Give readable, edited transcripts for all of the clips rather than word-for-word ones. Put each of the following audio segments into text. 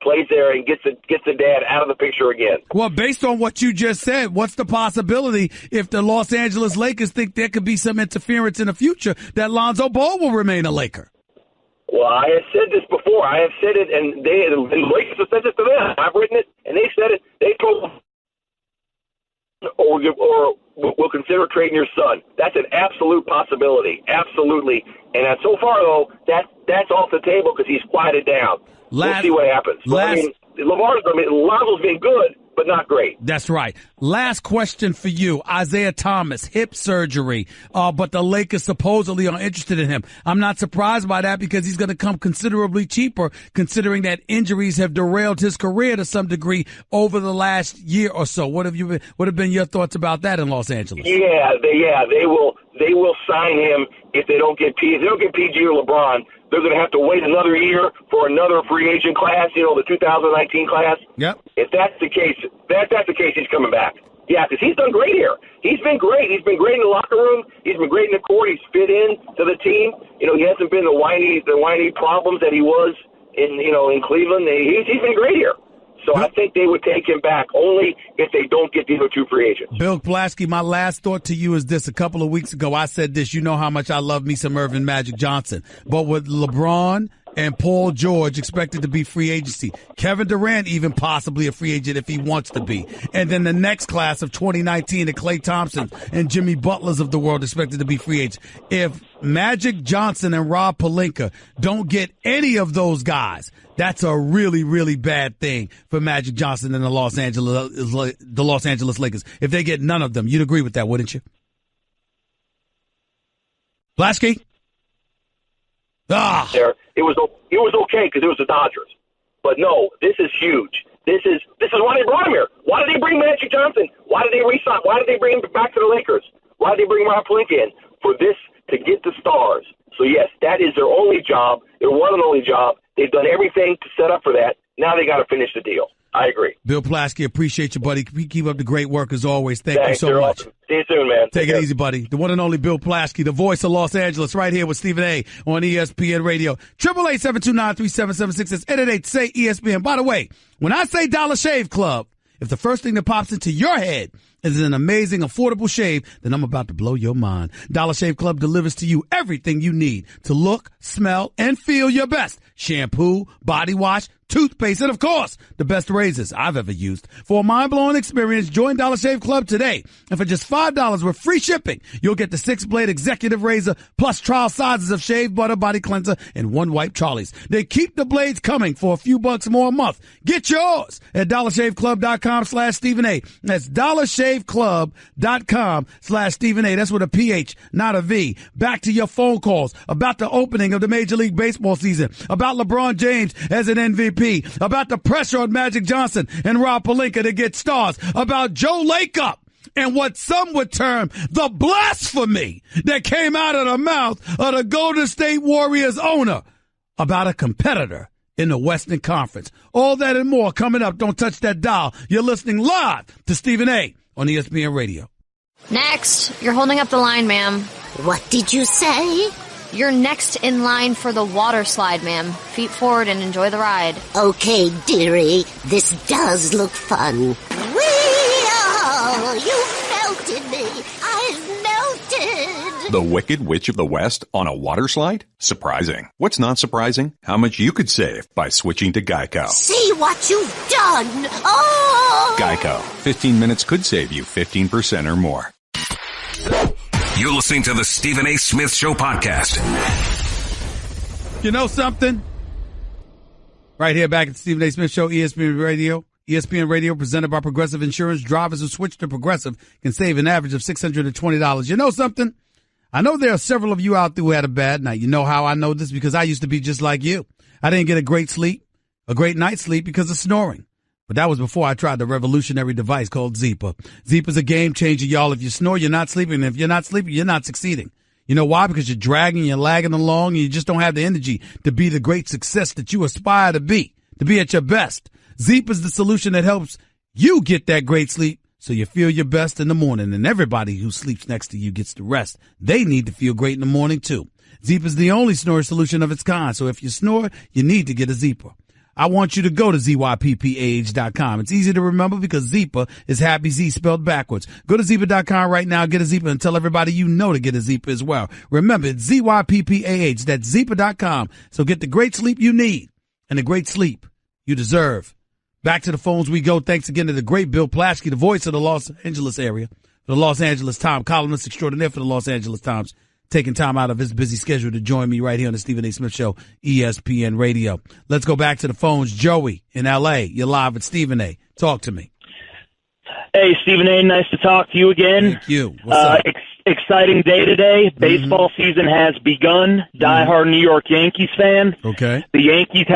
plays there and gets the dad out of the picture again. Well, based on what you just said, what's the possibility if the Los Angeles Lakers think there could be some interference in the future that LiAngelo Ball will remain a Laker? Well, I have said this before. I have said it, and the Lakers have said this to them. I've written it, and they said it. They told or we'll consider trading your son. That's an absolute possibility. Absolutely. And so far, though, that's off the table because he's quieted down. We'll see what happens. Lonzo's been good, but not great. That's right. Last question for you. Isaiah Thomas, hip surgery, but the Lakers supposedly are interested in him. I'm not surprised by that because he's going to come considerably cheaper, considering that injuries have derailed his career to some degree over the last year or so. What have been your thoughts about that in Los Angeles? They will sign him if they don't get PG or LeBron. They're going to have to wait another year for another free agent class, the 2019 class. Yep. If that's the case, he's coming back. Yeah, because he's done great here. He's been great. He's been great in the locker room. He's been great in the court. He's fit in to the team. He hasn't been the whiny problems that he was in Cleveland. He's been great here. So I think they would take him back only if they don't get the other two free agents. Bill Pulaski, my last thought to you is this. A couple of weeks ago, I said this. You know how much I love me some Irvin Magic Johnson. But with LeBron and Paul George expected to be free agency, Kevin Durant even possibly a free agent if he wants to be. And then the next class of 2019, the Klay Thompson and Jimmy Butlers of the world expected to be free agents. If Magic Johnson and Rob Pelinka don't get any of those guys, that's a really, really bad thing for Magic Johnson and the Los Angeles Lakers. If they get none of them, you'd agree with that, wouldn't you? Pulaski? It was okay because it was the Dodgers, but no, this is huge. This is why they brought him here. Why did they bring Magic Johnson? Why did they re-sign? Why did they bring him back to the Lakers? Why did they bring Rob Pelinka in? For this to get the stars. So yes, that is their only job, their one and only job. They've done everything to set up for that. Now they got to finish the deal. I agree. Bill Pulaski, appreciate you, buddy. Keep up the great work as always. Thank you so much. Awesome. See you soon, man. Take it easy, buddy. The one and only Bill Pulaski, the voice of Los Angeles, right here with Stephen A. on ESPN Radio. 888-729-3776. That's 888-SAY-ESPN. By the way, when I say Dollar Shave Club, if the first thing that pops into your head is an amazing, affordable shave, then I'm about to blow your mind. Dollar Shave Club delivers to you everything you need to look, smell, and feel your best. Shampoo, body wash, toothpaste, and of course, the best razors I've ever used. For a mind-blowing experience, join Dollar Shave Club today. And for just $5 with free shipping, you'll get the 6-blade executive razor plus trial sizes of shave butter, body cleanser, and one wipe Charlie's. They keep the blades coming for a few bucks more a month. Get yours at dollarshaveclub.com/Stephen A. That's dollarshaveclub.com/Stephen A. That's with a PH, not a V. Back to your phone calls about the opening of the Major League Baseball season, about LeBron James as an MVP, about the pressure on Magic Johnson and Rob Pelinka to get stars, about Joe Lacob and what some would term the blasphemy that came out of the mouth of the Golden State Warriors owner about a competitor in the Western Conference. All that and more coming up. Don't touch that dial. You're listening live to Stephen A. on ESPN Radio. Next, you're holding up the line, ma'am. What did you say? You're next in line for the water slide, ma'am. Feet forward and enjoy the ride. Okay, dearie. This does look fun. Whee-oh! You melted me. I've melted. The Wicked Witch of the West on a water slide? Surprising. What's not surprising? How much you could save by switching to Geico. See what you've done. Oh! Geico. 15 minutes could save you 15% or more. You're listening to the Stephen A. Smith Show podcast. You know something? Right here back at the Stephen A. Smith Show, ESPN Radio. ESPN Radio presented by Progressive Insurance. Drivers who switch to Progressive can save an average of $620. You know something? I know there are several of you out there who had a bad night. You know how I know this? Because I used to be just like you. I didn't get a great night's sleep because of snoring. But that was before I tried the revolutionary device called Zeepa. Zeepa's a game changer, y'all. If you snore, you're not sleeping. And if you're not sleeping, you're not succeeding. You know why? Because you're dragging, you're lagging along, and you just don't have the energy to be the great success that you aspire to be at your best. Zeepa's the solution that helps you get that great sleep so you feel your best in the morning. And everybody who sleeps next to you gets the rest. They need to feel great in the morning, too. Zeepa's the only snore solution of its kind. So if you snore, you need to get a Zeepa. I want you to go to ZYPPAH.com. It's easy to remember because Zipa is Happy Z spelled backwards. Go to Zipa.com right now, get a Zipa, and tell everybody you know to get a Zipa as well. Remember, it's ZYPPAH. That's Zipa.com. So get the great sleep you need and the great sleep you deserve. Back to the phones we go. Thanks again to the great Bill Plaschke, the voice of the Los Angeles area, the Los Angeles Times, columnist extraordinaire for the Los Angeles Times, taking time out of his busy schedule to join me right here on the Stephen A. Smith Show, ESPN Radio. Let's go back to the phones. Joey in L.A., you're live at Stephen A. Talk to me. Hey, Stephen A., nice to talk to you again. Thank you. What's up? Exciting day today. Baseball season has begun. Diehard New York Yankees fan. Okay. The Yankees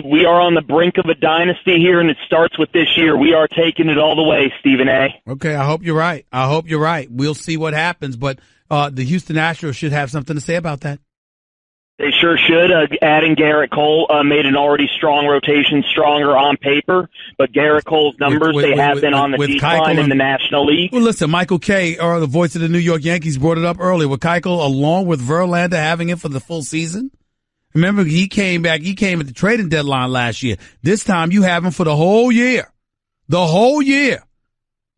we are on the brink of a dynasty here, and it starts with this year. We are taking it all the way, Stephen A. Okay, I hope you're right. We'll see what happens, but the Houston Astros should have something to say about that. They sure should. Adding Garrett Cole made an already strong rotation stronger on paper, but Garrett Cole's numbers, they have been on the decline in the National League. Well, listen, Michael Kay, the voice of the New York Yankees, brought it up earlier. With Keuchel, along with Verlander, having it for the full season. Remember, he came at the trading deadline last year. This time, you have him for the whole year. The whole year.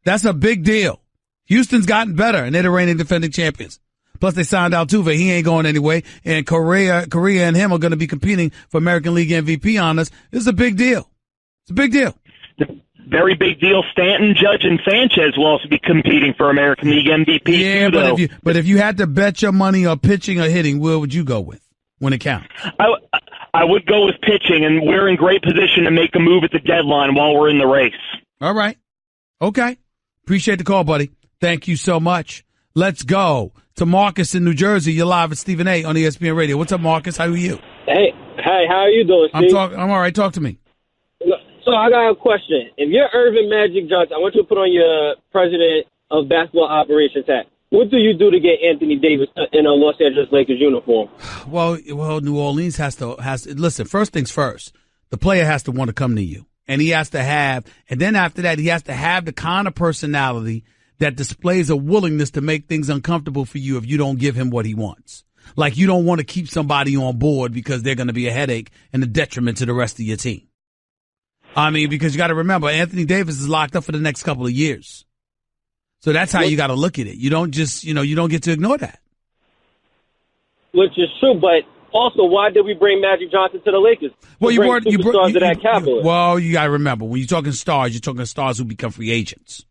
That's a big deal. Houston's gotten better, and they're the reigning defending champions. Plus, they signed Altuve. He ain't going anyway. And Correa and him are going to be competing for American League MVP honors. This is a big deal. It's a big deal. Very big deal. Stanton, Judge, and Sanchez will also be competing for American League MVP. Yeah, too, but if you had to bet your money on pitching or hitting, where would you go with when it counts? I would go with pitching, and we're in great position to make a move at the deadline while we're in the race. All right. Okay. Appreciate the call, buddy. Thank you so much. Let's go to Marcus in New Jersey. You're live at Stephen A. on ESPN Radio. What's up, Marcus? How are you? Hey, how are you doing, Steve? I'm all right. Talk to me. So I got a question. If you're Irvin Magic Johnson, I want you to put on your president of basketball operations hat. What do you do to get Anthony Davis in a Los Angeles Lakers uniform? Well, New Orleans has to listen. First things first, the player has to want to come to you, and he has to have, and then after that, he has to have the kind of personality that displays a willingness to make things uncomfortable for you if you don't give him what he wants. Like you don't want to keep somebody on board because they're going to be a headache and a detriment to the rest of your team. I mean, because you got to remember, Anthony Davis is locked up for the next couple of years. So that's how you got to look at it. You don't just, you don't get to ignore that. Which is true, but also, why did we bring Magic Johnson to the Lakers? Well, you brought superstars to that capital. Well, you got to remember, when you're talking stars, you're talking stars who become free agents.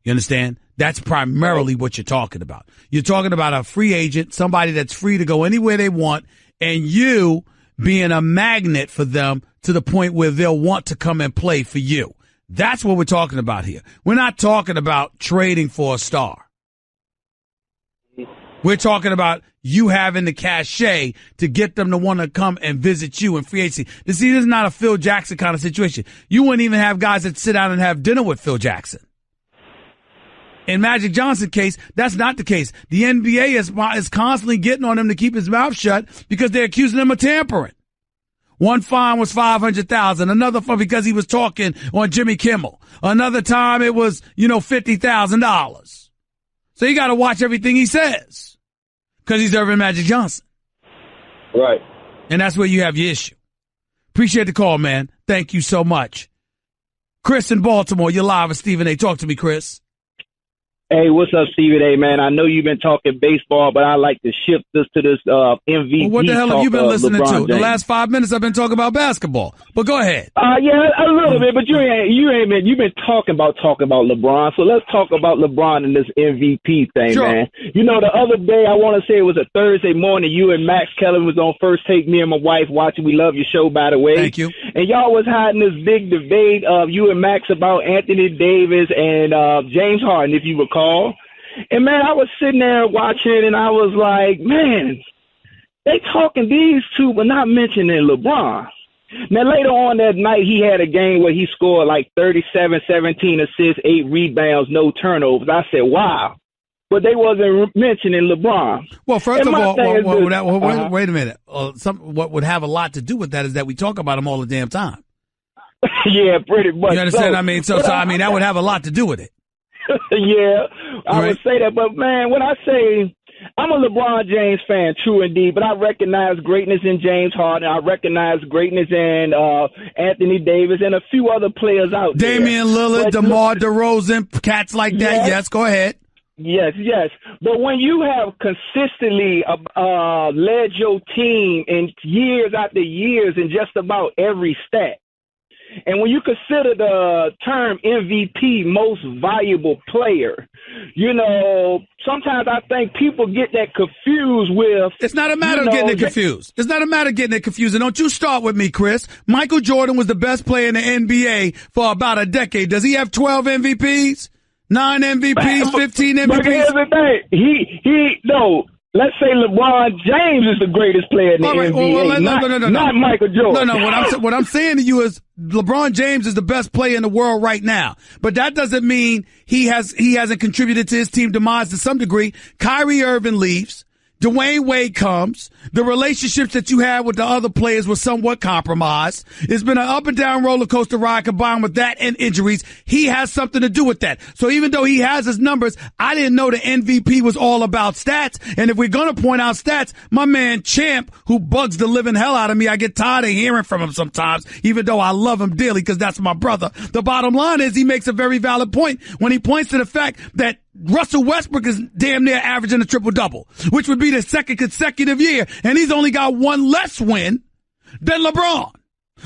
You understand? That's primarily what you're talking about. You're talking about a free agent, somebody that's free to go anywhere they want, and you being a magnet for them to the point where they'll want to come and play for you. That's what we're talking about here. We're not talking about trading for a star. We're talking about you having the cachet to get them to want to come and visit you in free agency. This is not a Phil Jackson kind of situation. You wouldn't even have guys that sit down and have dinner with Phil Jackson. In Magic Johnson's case, that's not the case. The NBA is constantly getting on him to keep his mouth shut because they're accusing him of tampering. One fine was $500,000. Another fine because he was talking on Jimmy Kimmel. Another time it was, $50,000. So you got to watch everything he says because he's Irvin Magic Johnson. Right. And that's where you have your issue. Appreciate the call, man. Thank you so much. Chris in Baltimore, you're live with Stephen A. Talk to me, Chris. Hey, what's up, Stephen A., man? I know you've been talking baseball, but I like to shift this to this MVP. Well, what the hell have you been listening LeBron to? James. The last 5 minutes I've been talking about basketball. But go ahead. Yeah, a little bit, but you've been talking about LeBron. So let's talk about LeBron and this MVP thing, sure. Man. The other day, I want to say it was a Thursday morning, you and Max Kelly was on First Take, me and my wife watching. We love your show, by the way. Thank you. And y'all was having this big debate of you and Max about Anthony Davis and James Harden, if you recall. And, man, I was sitting there watching, and I was like, man, they talking these two, but not mentioning LeBron. Now, later on that night, he had a game where he scored like 37, 17 assists, 8 rebounds, no turnovers. I said, wow. But they wasn't mentioning LeBron. Well, first of all, wait a minute. What would have a lot to do with that is that we talk about him all the damn time. Yeah, pretty much. You understand? So. That would have a lot to do with it. Yeah, I would say that. But, man, when I say I'm a LeBron James fan, true indeed, but I recognize greatness in James Harden. I recognize greatness in Anthony Davis and a few other players out there. Damian Lillard, DeMar DeRozan, cats like that. Yes, go ahead. Yes. But when you have consistently led your team in years after years in just about every stat, and when you consider the term MVP, most valuable player, you know, sometimes I think people get that confused with. It's not a matter of getting it confused. It's not a matter of getting it confused. And don't you start with me, Chris. Michael Jordan was the best player in the NBA for about a decade. Does he have 12 MVPs? 9 MVPs, 15 MVPs? But here's the thing. No. Let's say LeBron James is the greatest player in the NBA. Not Michael Jordan. No. What I'm saying to you is LeBron James is the best player in the world right now. But that doesn't mean he hasn't contributed to his team demise to some degree. Kyrie Irving leaves. Dwayne Wade comes. The relationships that you had with the other players were somewhat compromised. It's been an up and down roller coaster ride combined with that and injuries. He has something to do with that. So even though he has his numbers, I didn't know the MVP was all about stats. And if we're going to point out stats, my man Champ, who bugs the living hell out of me, I get tired of hearing from him sometimes, even though I love him dearly because that's my brother. The bottom line is he makes a very valid point when he points to the fact that Russell Westbrook is damn near averaging a triple-double, which would be the second consecutive year, and he's only got one less win than LeBron.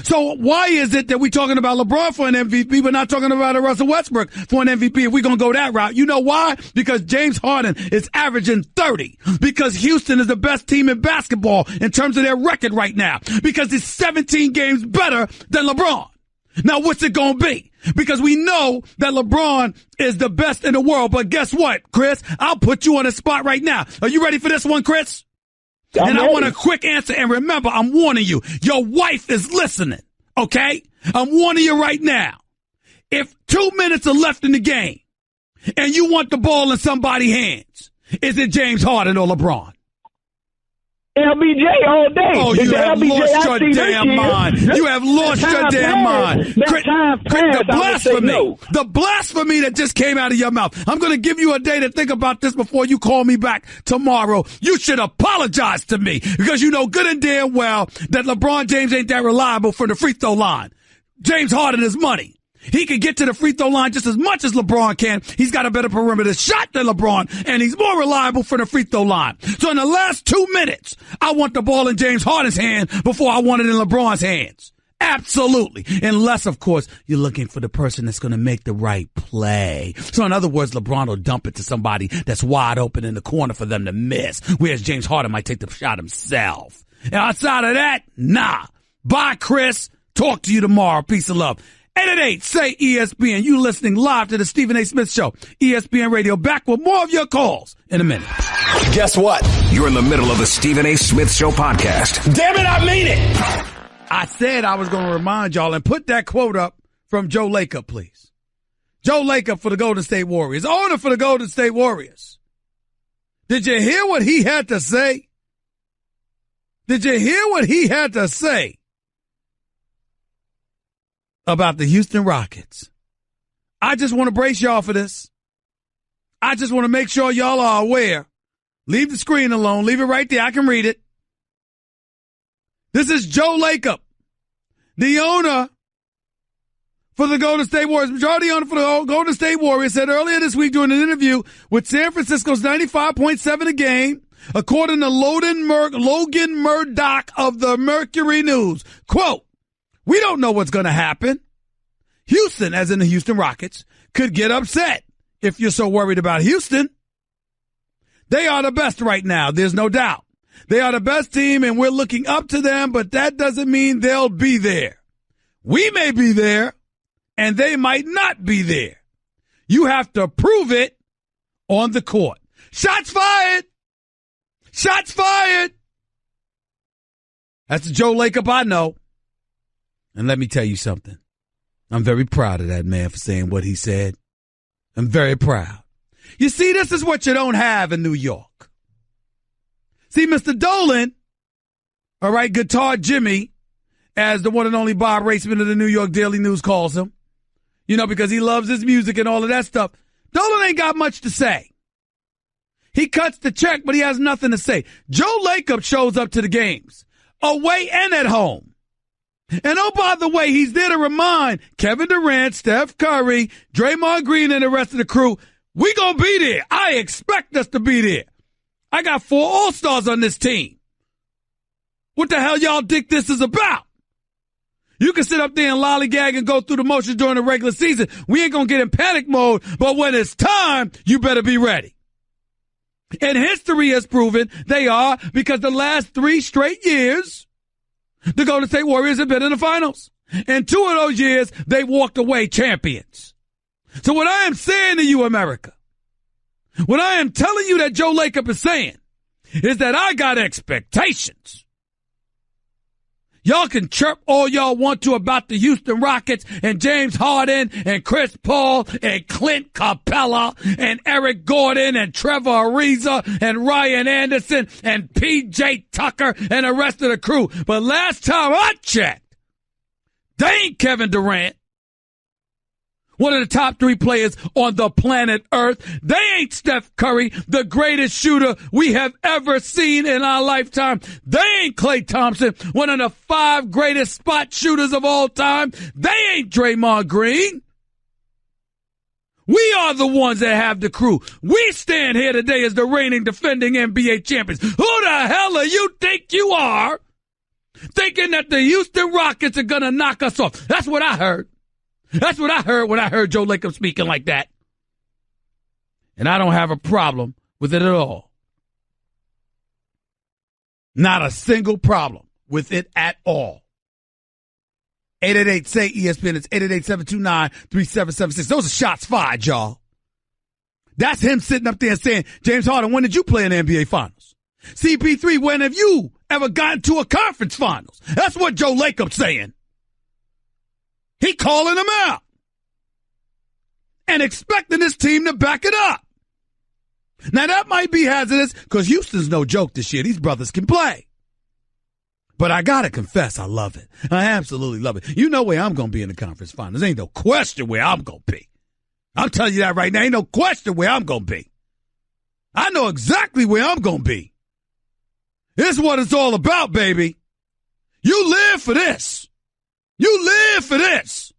So why is it that we're talking about LeBron for an MVP but not talking about Russell Westbrook for an MVP if we're going to go that route? You know why? Because James Harden is averaging 30. Because Houston is the best team in basketball in terms of their record right now. Because it's 17 games better than LeBron. Now, what's it going to be? Because we know that LeBron is the best in the world. But guess what, Chris? I'll put you on the spot right now. Are you ready for this one, Chris? And I want a quick answer. And remember, I'm warning you. Your wife is listening, okay? I'm warning you right now. If 2 minutes are left in the game and you want the ball in somebody's hands, is it James Harden or LeBron? LBJ all day. Oh, you have lost your damn mind. You have lost your damn mind. The blasphemy that just came out of your mouth. I'm going to give you a day to think about this before you call me back tomorrow. You should apologize to me because you know good and damn well that LeBron James ain't that reliable for the free throw line. James Harden is money. He can get to the free throw line just as much as LeBron can. He's got a better perimeter shot than LeBron, and he's more reliable for the free throw line. So in the last 2 minutes, I want the ball in James Harden's hand before I want it in LeBron's hands. Absolutely. Unless, of course, you're looking for the person that's going to make the right play. So in other words, LeBron will dump it to somebody that's wide open in the corner for them to miss, whereas James Harden might take the shot himself. And outside of that, nah. Bye, Chris. Talk to you tomorrow. Peace and love. 888-SAY-ESPN. You listening live to the Stephen A. Smith Show. ESPN Radio. Back with more of your calls in a minute. Guess what? You're in the middle of the Stephen A. Smith Show podcast. Damn it, I mean it. I said I was going to remind y'all and put that quote up from Joe Lacob, please. Joe Lacob for the Golden State Warriors. Owner for the Golden State Warriors. Did you hear what he had to say? Did you hear what he had to say about the Houston Rockets? I just want to brace y'all for this. I just want to make sure y'all are aware. Leave the screen alone. Leave it right there. I can read it. This is Joe Lacob, the owner for the Golden State Warriors. Majority owner for the Golden State Warriors said earlier this week during an interview with San Francisco's 95.7 a game, according to Logan Murdoch of the Mercury News, quote, "We don't know what's going to happen. Houston, as in the Houston Rockets, could get upset if you're so worried about Houston. They are the best right now. There's no doubt. They are the best team, and we're looking up to them, but that doesn't mean they'll be there. We may be there, and they might not be there. You have to prove it on the court." Shots fired! Shots fired! That's the Joe Lacob I know. And let me tell you something. I'm very proud of that man for saying what he said. I'm very proud. You see, this is what you don't have in New York. See, Mr. Dolan, all right, Guitar Jimmy, as the one and only Bob Raceman of the New York Daily News calls him, you know, because he loves his music and all of that stuff. Dolan ain't got much to say. He cuts the check, but he has nothing to say. Joe Lacob shows up to the games, away and at home. And oh, by the way, he's there to remind Kevin Durant, Steph Curry, Draymond Green, and the rest of the crew, we gonna be there. I expect us to be there. I got 4 All-Stars on this team. What the hell y'all think this is about? You can sit up there and lollygag and go through the motions during the regular season. We ain't gonna get in panic mode, but when it's time, you better be ready. And history has proven they are, because the last 3 straight years, the Golden State Warriors have been in the finals. And 2 of those years, they walked away champions. So what I am saying to you, America, what I am telling you that Joe Lacob is saying is that I got expectations. Y'all can chirp all y'all want to about the Houston Rockets and James Harden and Chris Paul and Clint Capella and Eric Gordon and Trevor Ariza and Ryan Anderson and P.J. Tucker and the rest of the crew. But last time I checked, they ain't Kevin Durant, one of the top 3 players on the planet Earth. They ain't Steph Curry, the greatest shooter we have ever seen in our lifetime. They ain't Klay Thompson, one of the 5 greatest spot shooters of all time. They ain't Draymond Green. We are the ones that have the crew. We stand here today as the reigning defending NBA champions. Who the hell do you think you are, thinking that the Houston Rockets are going to knock us off? That's what I heard. That's what I heard when I heard Joe Lacob speaking like that. And I don't have a problem with it at all. Not a single problem with it at all. 888-SAY-ESPN. It's 888-729-3776. Those are shots fired, y'all. That's him sitting up there saying, James Harden, when did you play in the NBA Finals? CP3, when have you ever gotten to a conference finals? That's what Joe Lacob's saying. He calling them out and expecting his team to back it up. Now, that might be hazardous because Houston's no joke this year. These brothers can play. But I got to confess, I love it. I absolutely love it. You know where I'm going to be in the conference finals. Ain't no question where I'm going to be. I'm telling you that right now. Ain't no question where I'm going to be. I know exactly where I'm going to be. This is what it's all about, baby. You live for this. You live for this.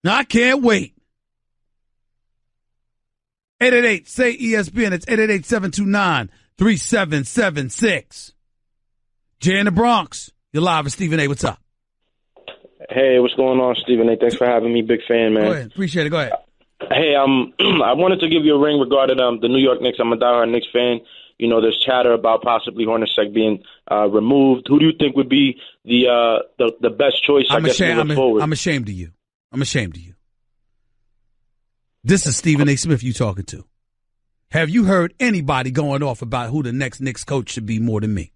Now, I can't wait. 888-SAY-ESPN. It's 888-729-3776. Jay in the Bronx. You're live with Stephen A. What's up? Hey, what's going on, Stephen A.? Thanks for having me. Big fan, man. Go ahead. Appreciate it. Go ahead. Hey, I wanted to give you a ring regarding the New York Knicks. I'm a diehard Knicks fan. You know, there's chatter about possibly Hornacek being removed. Who do you think would be the best choice? Moving forward? I'm ashamed of you. I'm ashamed of you. This is Stephen A. Smith you talking to. Have you heard anybody going off about who the next Knicks coach should be more than me?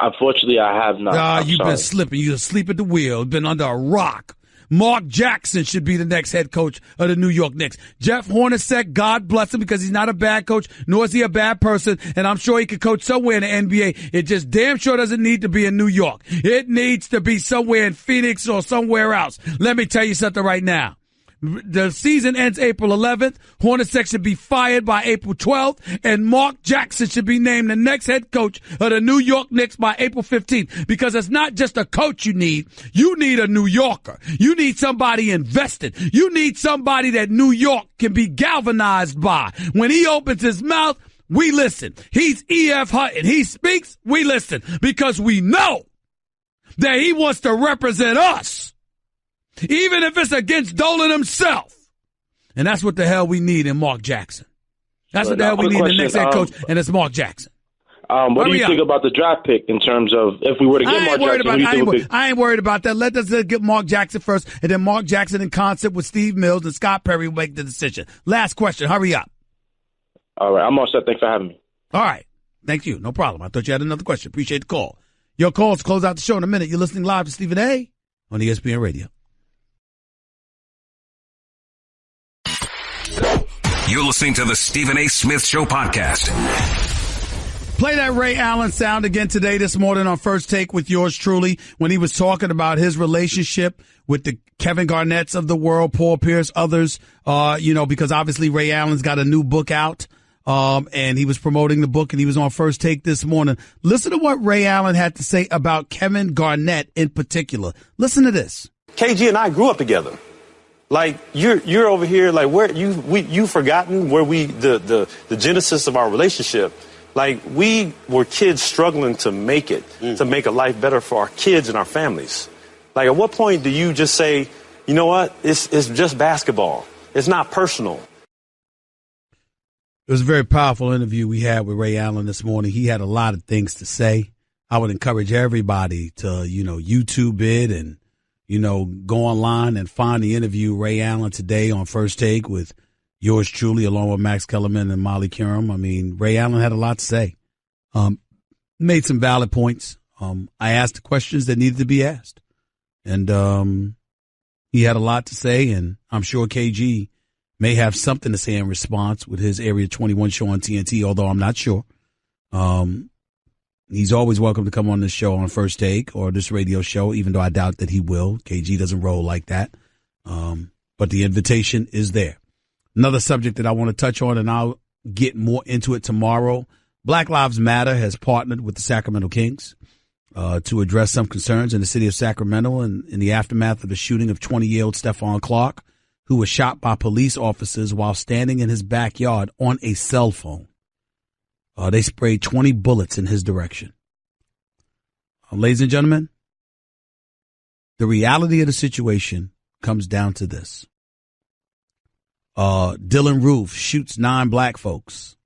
Unfortunately, I have not. You've been slipping. You're asleep at the wheel. Been under a rock. Mark Jackson should be the next head coach of the New York Knicks. Jeff Hornacek, God bless him, because he's not a bad coach, nor is he a bad person, and I'm sure he could coach somewhere in the NBA. It just damn sure doesn't need to be in New York. It needs to be somewhere in Phoenix or somewhere else. Let me tell you something right now. The season ends April 11th. Hornacek should be fired by April 12th, and Mark Jackson should be named the next head coach of the New York Knicks by April 15th, because it's not just a coach you need. You need a New Yorker. You need somebody invested. You need somebody that New York can be galvanized by. When he opens his mouth, we listen. He's E.F. Hutton. He speaks, we listen, because we know that he wants to represent us, even if it's against Dolan himself. And that's what the hell we need in Mark Jackson. That's what the hell we need in the next head coach, and it's Mark Jackson. What do you think about the draft pick in terms of if we were to get Mark Jackson? I ain't worried about that. Let us get Mark Jackson first, and then Mark Jackson in concert with Steve Mills and Scott Perry will make the decision. Last question. Hurry up. All right. I'm all set. Thanks for having me. All right. Thank you. No problem. I thought you had another question. Appreciate the call. Your calls close out the show in a minute. You're listening live to Stephen A. on ESPN Radio. You're listening to the Stephen A. Smith Show podcast. Play that Ray Allen sound again today, this morning on First Take with yours truly, when he was talking about his relationship with the Kevin Garnett's of the world, Paul Pierce, others, because obviously Ray Allen's got a new book out, And he was promoting the book, and he was on First Take this morning. Listen to what Ray Allen had to say about Kevin Garnett in particular. Listen to this. KG and I grew up together. Like you're over here, like where you've forgotten where the genesis of our relationship. Like we were kids struggling to make it, to make a life better for our kids and our families. Like at what point do you just say, you know what, it's just basketball. It's not personal. It was a very powerful interview we had with Ray Allen this morning. He had a lot of things to say. I would encourage everybody to, YouTube it and, go online and find the interview Ray Allen today on First Take with yours truly, along with Max Kellerman and Molly Curum. I mean, Ray Allen had a lot to say. Made some valid points. I asked the questions that needed to be asked. And he had a lot to say, and I'm sure KG may have something to say in response with his Area 21 show on TNT, although I'm not sure. He's always welcome to come on this show on First Take or this radio show, even though I doubt that he will. KG doesn't roll like that. But the invitation is there. Another subject that I want to touch on, and I'll get more into it tomorrow. Black Lives Matter has partnered with the Sacramento Kings to address some concerns in the city of Sacramento and in the aftermath of the shooting of 20-year-old Stephon Clark, who was shot by police officers while standing in his backyard on a cell phone. They sprayed 20 bullets in his direction. Ladies and gentlemen, the reality of the situation comes down to this. Dylan Roof shoots 9 black folks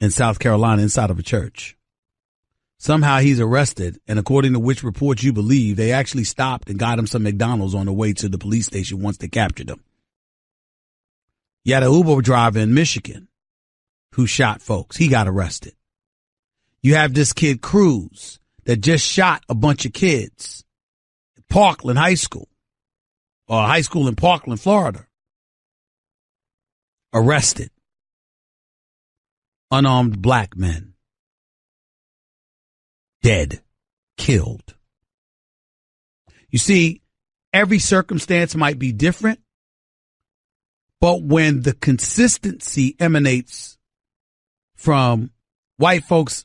in South Carolina inside of a church. Somehow he's arrested, and according to which report you believe, they actually stopped and got him some McDonald's on the way to the police station once they captured him. You had an Uber driver in Michigan who shot folks. He got arrested. You have this kid Cruz that just shot a bunch of kids at Parkland High School, or a high school in Parkland, Florida. Arrested. Unarmed black men. Dead. Killed. You see, every circumstance might be different, but when the consistency emanates from white folks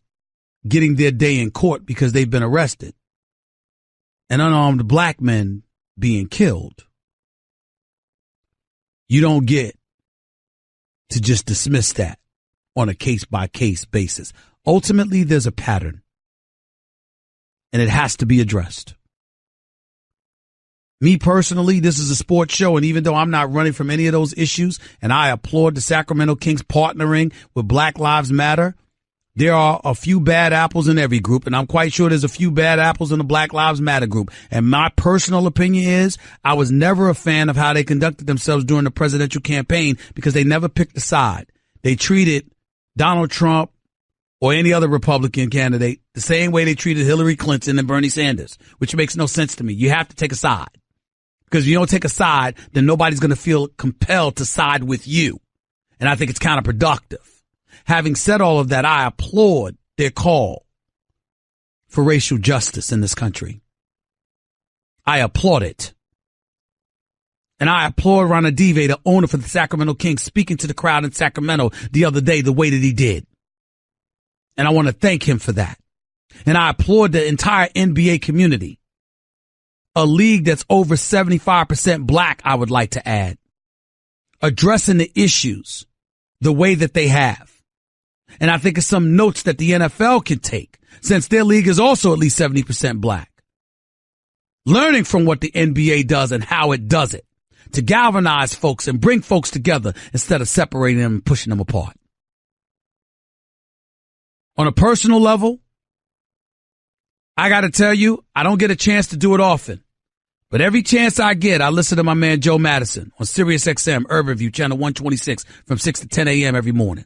getting their day in court because they've been arrested and unarmed black men being killed, you don't get to just dismiss that on a case-by-case basis. Ultimately, there's a pattern, and it has to be addressed. Me personally, this is a sports show, and even though I'm not running from any of those issues, and I applaud the Sacramento Kings partnering with Black Lives Matter, there are a few bad apples in every group, and I'm quite sure there's a few bad apples in the Black Lives Matter group. And my personal opinion is I was never a fan of how they conducted themselves during the presidential campaign because they never picked a side. They treated Donald Trump or any other Republican candidate the same way they treated Hillary Clinton and Bernie Sanders, which makes no sense to me. You have to take a side. Because if you don't take a side, then nobody's going to feel compelled to side with you. And I think it's counterproductive. Having said all of that, I applaud their call for racial justice in this country. I applaud it. And I applaud Ron Adive, the owner for the Sacramento Kings, speaking to the crowd in Sacramento the other day the way that he did. And I want to thank him for that. And I applaud the entire NBA community. A league that's over 75% black, I would like to add. Addressing the issues the way that they have. And I think it's some notes that the NFL can take, since their league is also at least 70% black. Learning from what the NBA does and how it does it to galvanize folks and bring folks together instead of separating them and pushing them apart. On a personal level, I got to tell you, I don't get a chance to do it often. But every chance I get, I listen to my man Joe Madison on Sirius XM, Urban View, channel 126 from 6 to 10 a.m. every morning.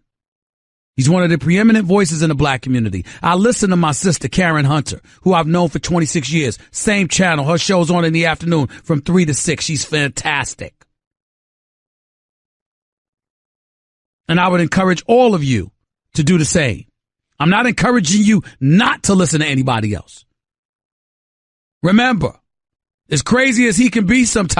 He's one of the preeminent voices in the black community. I listen to my sister, Karen Hunter, who I've known for 26 years. Same channel. Her show's on in the afternoon from 3 to 6. She's fantastic. And I would encourage all of you to do the same. I'm not encouraging you not to listen to anybody else. Remember, as crazy as he can be sometimes,